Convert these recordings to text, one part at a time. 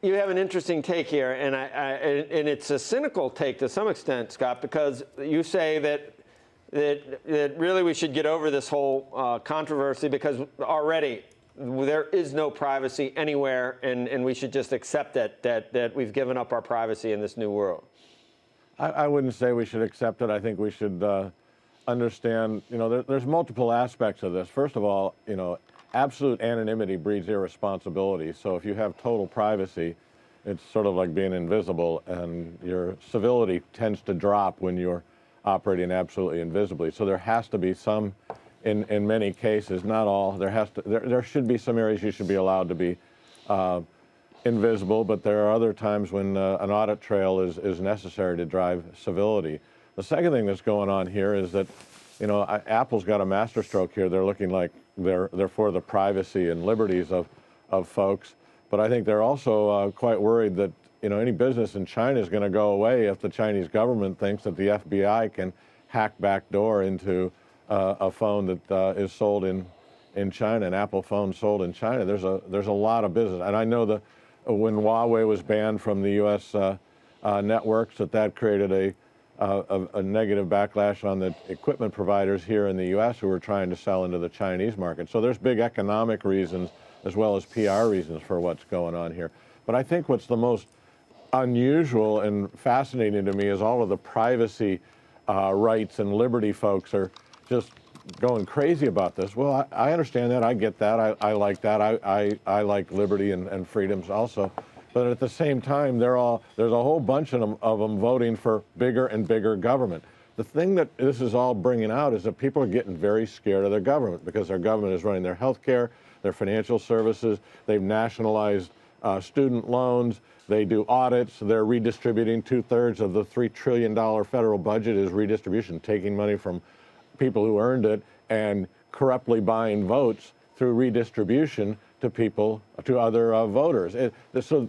you have an interesting take here, and and it's a cynical take to some extent, Scott, because you say that really we should get over this whole controversy because already there is no privacy anywhere, and we should just accept that we've given up our privacy in this new world. I wouldn't say we should accept it. I think we should understand, there's multiple aspects of this. First of all, absolute anonymity breeds irresponsibility. So if you have total privacy, it's sort of like being invisible, and your civility tends to drop when you're operating absolutely invisibly. So there has to be some, in many cases, not all, there should be some areas you should be allowed to be invisible, but there are other times when an audit trail is necessary to drive civility. The second thing that's going on here is that, Apple's got a masterstroke here. They're looking like they're for the privacy and liberties of folks, but I think they're also quite worried that any business in China is going to go away if the Chinese government thinks that the FBI can hack backdoor into a phone that is sold in China, an Apple phone sold in China. There's a lot of business, and I know that when Huawei was banned from the U.S. Networks, that created a negative backlash on the equipment providers here in the U.S. who were trying to sell into the Chinese market. So there's big economic reasons as well as PR reasons for what's going on here. But I think what's the most unusual and fascinating to me is all of the privacy rights and liberty folks are just going crazy about this. Well, I understand that. I get that. I like that. I like liberty and freedoms also. But at the same time, there's a whole bunch of them voting for bigger and bigger government. The thing that this is all bringing out is that people are getting very scared of their government because their government is running their health care, their financial services. They've nationalized student loans. They do audits. They're redistributing 2/3 of the $3 trillion federal budget is redistribution, taking money from people who earned it and corruptly buying votes through redistribution to other voters. So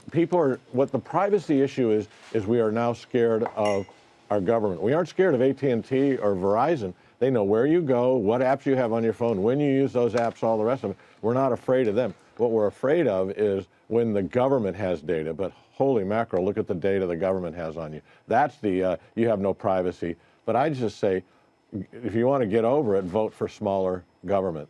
what the privacy issue is we are now scared of our government. We aren't scared of AT&T or Verizon. They know where you go, what apps you have on your phone, when you use those apps, all the rest of it. We're not afraid of them. What we're afraid of is when the government has data, but holy mackerel, look at the data the government has on you. That's you have no privacy. But I just say, if you want to get over it, vote for smaller government.